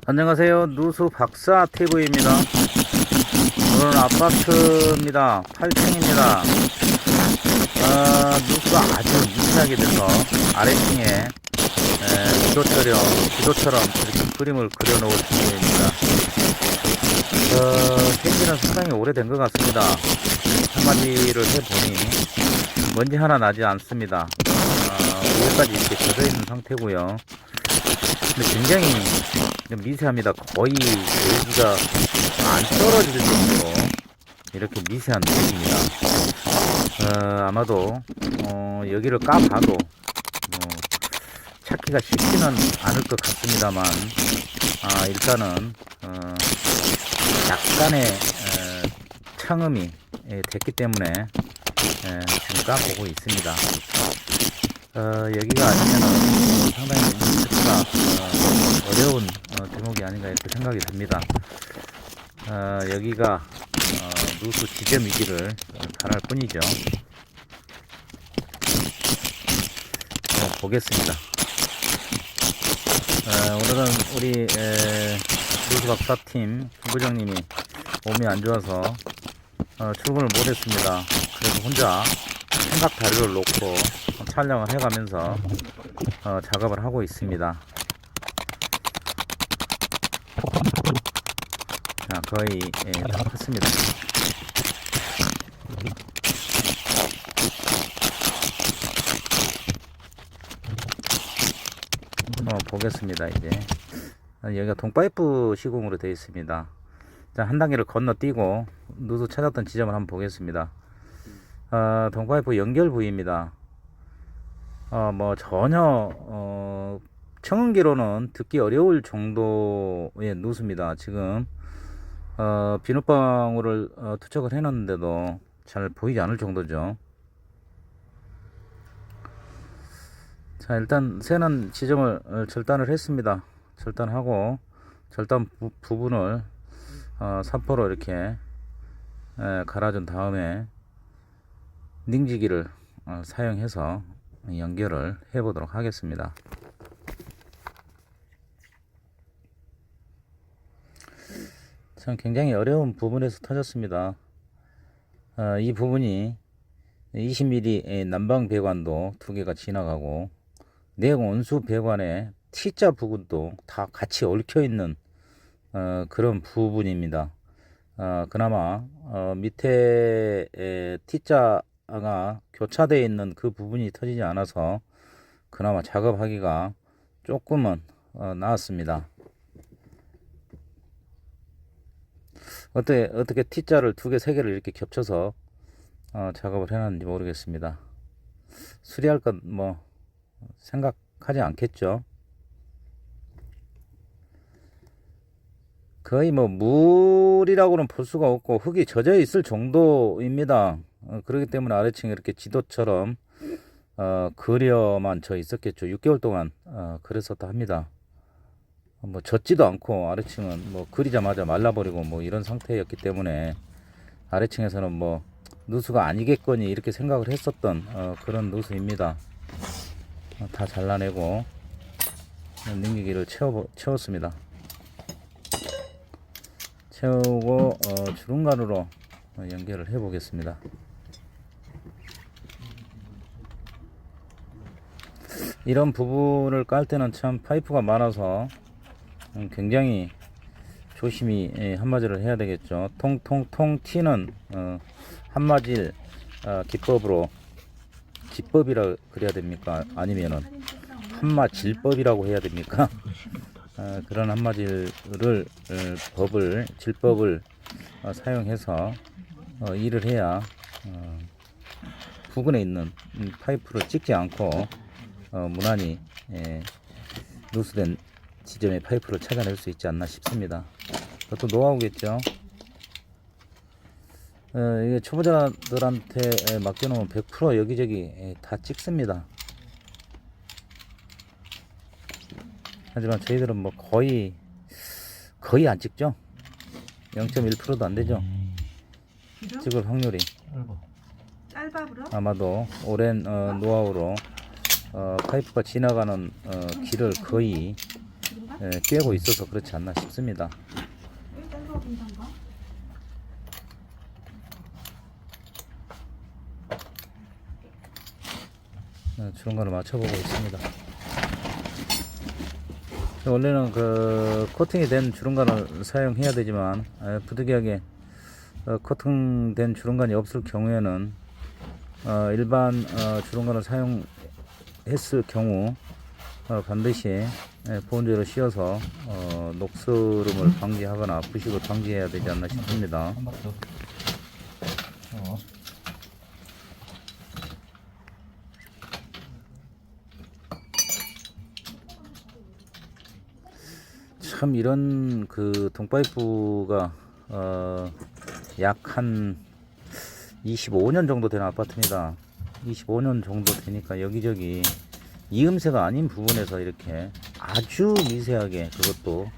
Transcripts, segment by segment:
안녕하세요. 누수 박사 TV입니다. 오늘은 아파트입니다. 8층입니다. 누수가 아주 미세하게 돼서 아래층에 지도처럼 이렇게 그림을 그려놓을 준비입니다. 생기는 상당히 오래된 것 같습니다. 한마디를 해보니 먼지 하나 나지 않습니다. 위에까지 이렇게 젖어있는 상태고요. 근데 굉장히 미세합니다. 거의 여기가 안 떨어질 정도로 이렇게 미세한 물입니다. 아마도 여기를 까봐도 찾기가 쉽지는 않을 것 같습니다만 일단은 약간의 청음이 됐기 때문에 지금 까보고 있습니다. 여기가 아니면은 상당히 찾기가 어려운 대목이 아닌가 이렇게 생각이 듭니다. 여기가 누수 지점이기를 바랄 뿐이죠. 보겠습니다. 오늘은 우리 누수 박사팀 부장님이 몸이 안 좋아서 출근을 못했습니다. 그래서 혼자 생각 다리를 놓고 촬영을 해가면서 작업을 하고 있습니다. 자, 거의 다 컸습니다. 보겠습니다. 이제 여기가 동파이프 시공으로 되어 있습니다. 자, 한 단계를 건너뛰고 누수 찾았던 지점을 한번 보겠습니다. 동파이프 연결 부위입니다. 뭐 전혀 청음기로는 듣기 어려울 정도의 누수입니다. 지금 비눗방울을 투척을 해놨는데도 잘 보이지 않을 정도죠. 자, 일단 새는 지점을 절단을 했습니다. 절단하고 절단 부분을 사포로 이렇게 갈아준 다음에 닝지기를 사용해서 연결을 해 보도록 하겠습니다. 참 굉장히 어려운 부분에서 터졌습니다. 이 부분이 20mm 난방 배관도 두 개가 지나가고 내온수 배관의 T자 부분도 다 같이 얽혀 있는 그런 부분입니다. 그나마 밑에 T자가 교차되어 있는 그 부분이 터지지 않아서 그나마 작업하기가 조금은 나았습니다. 어떻게 T자를 두 개, 세 개를 이렇게 겹쳐서 작업을 해놨는지 모르겠습니다. 수리할 건 뭐 생각하지 않겠죠. 거의 뭐 물이라고는 볼 수가 없고 흙이 젖어 있을 정도입니다. 그렇기 때문에 아래층에 이렇게 지도처럼 그려만 져 있었겠죠. 6개월 동안 그랬었다 합니다. 뭐 젖지도 않고 아래층은 뭐 그리자마자 말라버리고 뭐 이런 상태였기 때문에 아래층에서는 뭐 누수가 아니겠거니 이렇게 생각을 했었던 그런 누수입니다. 다 잘라내고 능기기를 채웠습니다. 채우고 주름가루로 연결을 해 보겠습니다. 이런 부분을 깔 때는 참 파이프가 많아서 굉장히 조심히 한마디를 해야 되겠죠. 통통통 튀는 한마질 기법이라 그래야 됩니까? 아니면은 한마질법이라고 해야 됩니까? 그런 한마질을 질법을 사용해서 일을 해야 부근에 있는 파이프를 찍지 않고 무난히 누수된 지점의 파이프를 찾아낼 수 있지 않나 싶습니다. 그것도 노하우겠죠. 이게 초보자들한테 맡겨놓으면 100% 여기저기 다 찍습니다. 하지만 저희들은 뭐 거의 안 찍죠. 0.1%도 안 되죠. 찍을 확률이. 아마도 오랜 노하우로 파이프가 지나가는 길을 거의 꿰고 있어서 그렇지 않나 싶습니다. 주름관을 맞춰보고 있습니다. 원래는 그 코팅이 된 주름관을 사용해야 되지만 부득이하게 코팅된 주름관이 없을 경우에는 일반 주름관을 사용했을 경우 반드시 보온재로 씌워서 녹스름을 방지하거나 부식을 방지해야 되지 않나 싶습니다. 한 바퀴 더. 참 이런 그 동파이프가 약 한 25년 정도 되는 아파트입니다. 25년 정도 되니까 여기저기 이음새가 아닌 부분에서 이렇게 아주 미세하게, 그것도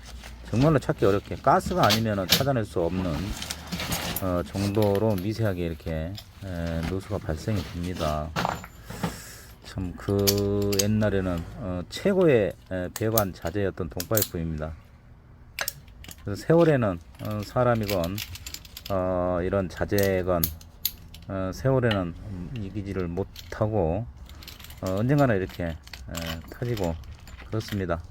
정말로 찾기 어렵게, 가스가 아니면 찾아낼 수 없는 정도로 미세하게 이렇게 누수가 발생이 됩니다. 참 그 옛날에는 최고의 배관 자재였던 동파이프입니다. 그래서 세월에는 사람이건 이런 자재건 세월에는 이기지를 못하고 언젠가는 이렇게 터지고 그렇습니다.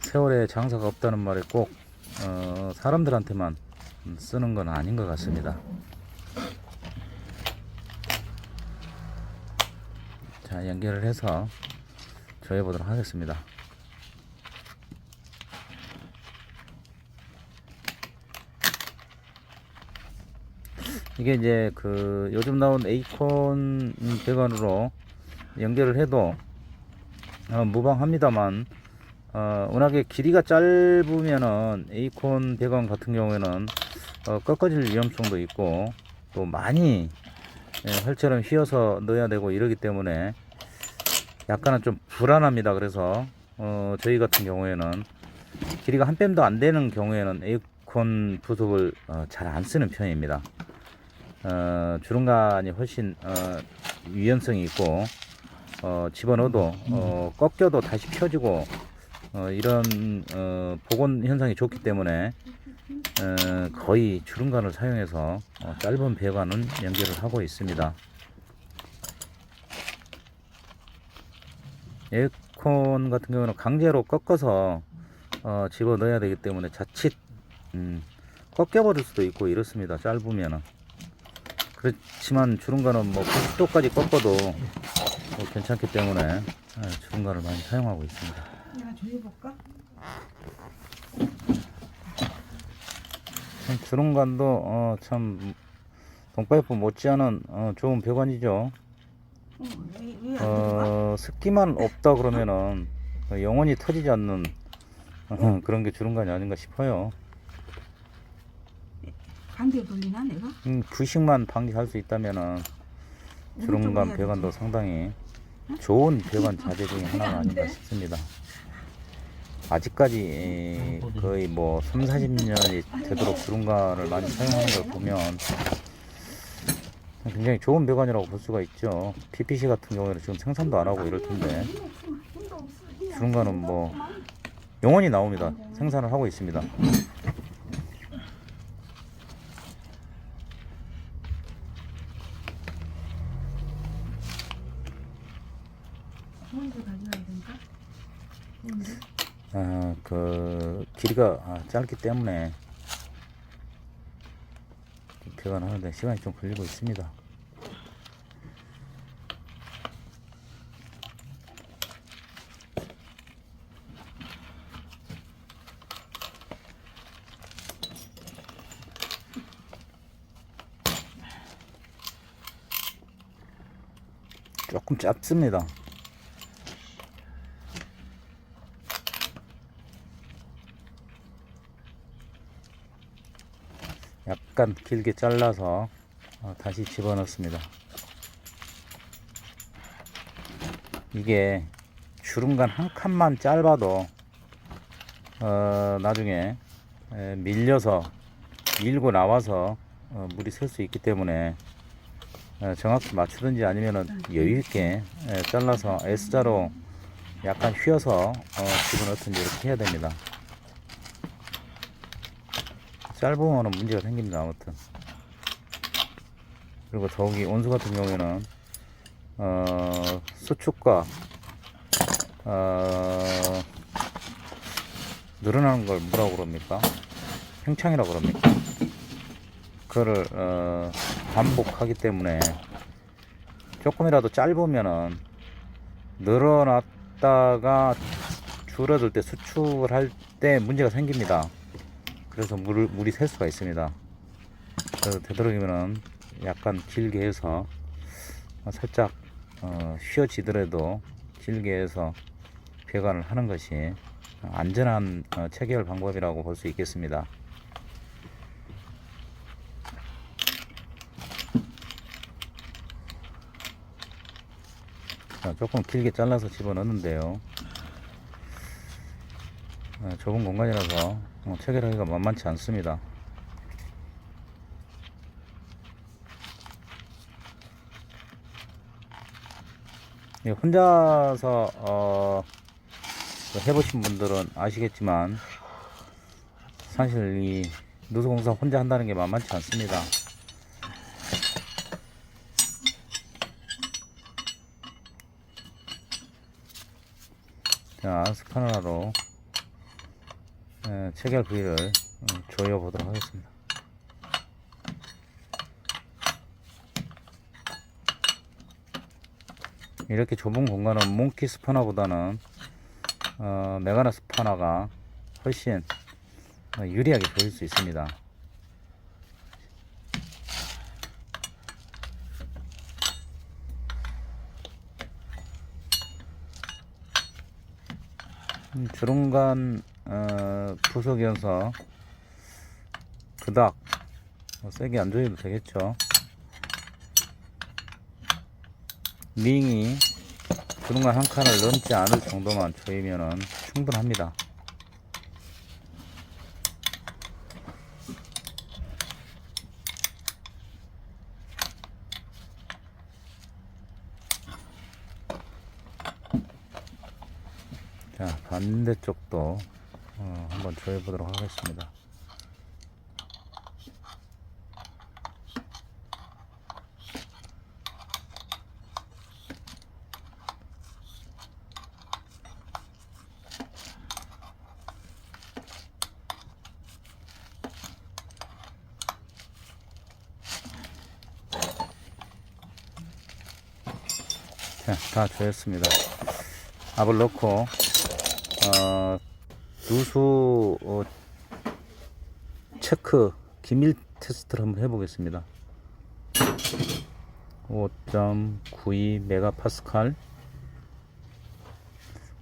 세월에 장사가 없다는 말이 꼭 사람들한테만 쓰는 건 아닌 것 같습니다. 자, 연결을 해서 조여 보도록 하겠습니다. 이게 이제 그 요즘 나온 에이콘 배관으로 연결을 해도 무방합니다만 워낙에 길이가 짧으면은 에이콘 배관 같은 경우에는 꺾어질 위험성도 있고 또 많이 활처럼 휘어서 넣어야 되고 이러기 때문에 약간은 좀 불안합니다. 그래서 저희 같은 경우에는 길이가 한 뼘도 안 되는 경우에는 에이콘 부속을 잘 안 쓰는 편입니다. 주름관이 훨씬 유연성이 있고 집어넣어도 꺾여도 다시 펴지고 이런 복원 현상이 좋기 때문에 거의 주름관을 사용해서 짧은 배관은 연결을 하고 있습니다. 에어컨 같은 경우는 강제로 꺾어서 집어넣어야 되기 때문에 자칫 꺾여버릴 수도 있고 이렇습니다. 짧으면은. 그렇지만 주름관은 뭐 90도까지 꺾어도 괜찮기 때문에 주름관을 많이 사용하고 있습니다. 내가 조여볼까? 주름관도 참 동파이프 못지않은 좋은 배관이죠. 습기만 없다 그러면은 영원히 터지지 않는 그런 게 주름관이 아닌가 싶어요. 반대 돌리나 내가? 부식만 방지할 수 있다면은 주름관 배관도 상당히 좋은 배관 자재 중에 하나가 아닌가 싶습니다. 아직까지 거의 뭐 30-40년이 되도록 주름관을 많이 사용하는 걸 보면 굉장히 좋은 배관이라고 볼 수가 있죠. PPC 같은 경우에는 지금 생산도 안 하고 이럴 텐데 주름관은 뭐 영원히 나옵니다. 생산을 하고 있습니다. 그 길이가 짧기 때문에 배관하는데 시간이 좀 걸리고 있습니다. 조금 짧습니다. 약간 길게 잘라서 다시 집어넣습니다. 이게 주름관 한 칸만 짧아도 나중에 밀고 나와서 물이 셀 수 있기 때문에 정확히 맞추든지 아니면은 여유 있게 잘라서 S자로 약간 휘어서 집어넣든지 이렇게 해야 됩니다. 짧으면 문제가 생깁니다. 아무튼. 그리고 더욱이 온수 같은 경우에는 수축과 늘어나는 걸 뭐라고 그럽니까? 팽창이라고 그럽니까? 그거를 반복하기 때문에 조금이라도 짧으면은 늘어났다가 줄어들 때 수축을 할 때 문제가 생깁니다. 그래서 물이 셀 수가 있습니다. 그래서 되도록이면은 약간 길게 해서 살짝 휘어지더라도 길게 해서 배관을 하는 것이 안전한 체결 방법이라고 볼 수 있겠습니다. 자, 조금 길게 잘라서 집어넣는데요. 좁은 공간이라서 체결하기가 만만치 않습니다. 혼자서 해보신 분들은 아시겠지만 사실 이 누수공사 혼자 한다는 게 만만치 않습니다. 자, 스파나로 체결 부위를 조여 보도록 하겠습니다. 이렇게 좁은 공간은 몽키 스파나보다는 메가나 스파나가 훨씬 유리하게 조일 수 있습니다. 주름간 부속이어서 그닥 세게 안 조여도 되겠죠. 링이 주름간 한 칸을 넘지 않을 정도만 조이면은 충분합니다. 자, 반대쪽도 한번 조여 보도록 하겠습니다. 자, 다 조였습니다. 압을 넣고 누수 체크 기밀 테스트를 한번 해보겠습니다. 5.92 메가파스칼,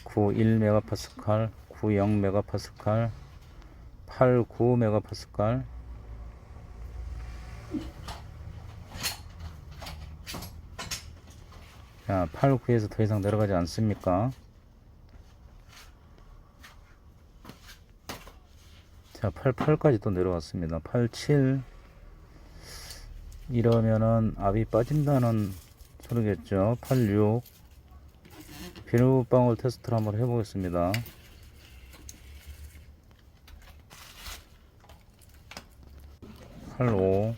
91 메가파스칼, 90 메가파스칼, 89 메가파스칼. 자, 8, 9에서 더 이상 내려가지 않습니까? 자, 8, 8까지 또 내려왔습니다. 8, 7 이러면은 압이 빠진다는 소리겠죠. 8, 6 비누방울 테스트를 한번 해보겠습니다. 8, 5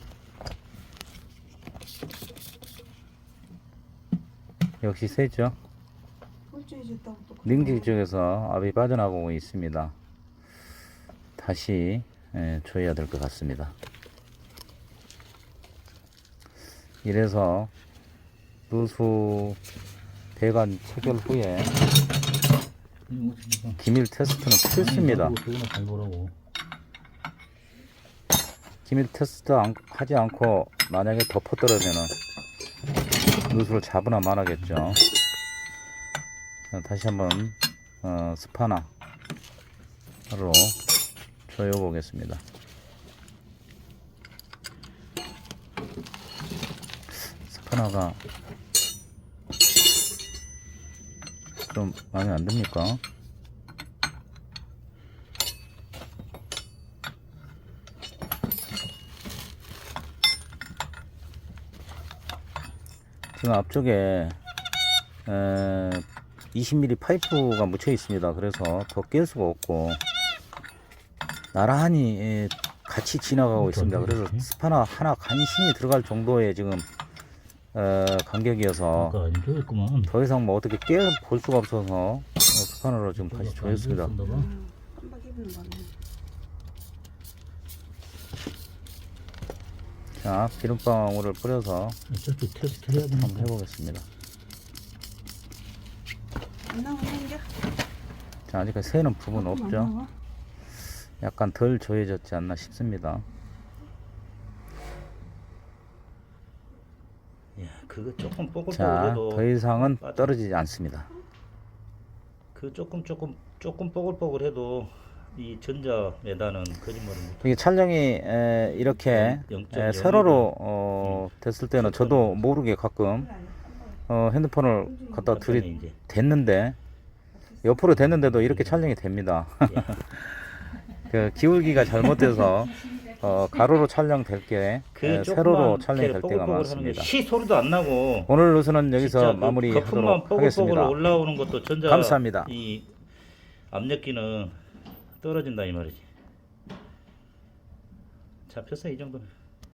역시 세죠. 링지 쪽에서 압이 빠져나가고 있습니다. 다시 조여야 될 것 같습니다. 이래서 누수 배관 체결 후에 기밀 테스트는 필수입니다. 기밀 테스트 하지 않고 만약에 덮어떨어지면 누수를 잡으나 말하겠죠. 자, 다시 한번 스파나로 조여 보겠습니다. 스파나가 좀 마음에 안 듭니까? 지금 앞쪽에 20mm 파이프가 묻혀 있습니다. 그래서 더 깰 수가 없고 나란히 같이 지나가고 있습니다. 그래서 스파나 하나 간신히 들어갈 정도의 지금 간격이어서 아까 안 좋아했구만. 더 이상 뭐 어떻게 깨 볼 수가 없어서 스파너로 지금 다시 조였습니다. 한 바퀴 입는 거네. 자, 기름방울을 뿌려서 저쪽 테스트 해야 되나? 한번 해보겠습니다. 안 나오는겨? 자, 아직까지 새는 부분 안 없죠. 나와? 약간 덜 조여졌지 않나 싶습니다. 야, 그거 조금 자, 뽀글뽀글해도 더 이상은 떨어지지 않습니다. 그 조금 뽀글뽀글해도 이 전자 메다는 거짓말을 못. 이게 촬영이 이렇게 0.02 세로로 됐을 때는 저도 모르게 가끔 핸드폰을 갖다 댔는데 옆으로 됐는데도 이렇게 촬영이 됩니다. 그 기울기가 잘못돼서 가로로 촬영될 게 세로로 촬영될 때가 많습니다. 시 소리도 안 나고. 오늘 뉴스는 여기서 진짜 그 마무리하도록 거품만 뽀글뽀글 하겠습니다. 올라오는 것도 전자 감사합니다. 이 압력기는 떨어진다 이 말이지. 잡혔어 이 정도면.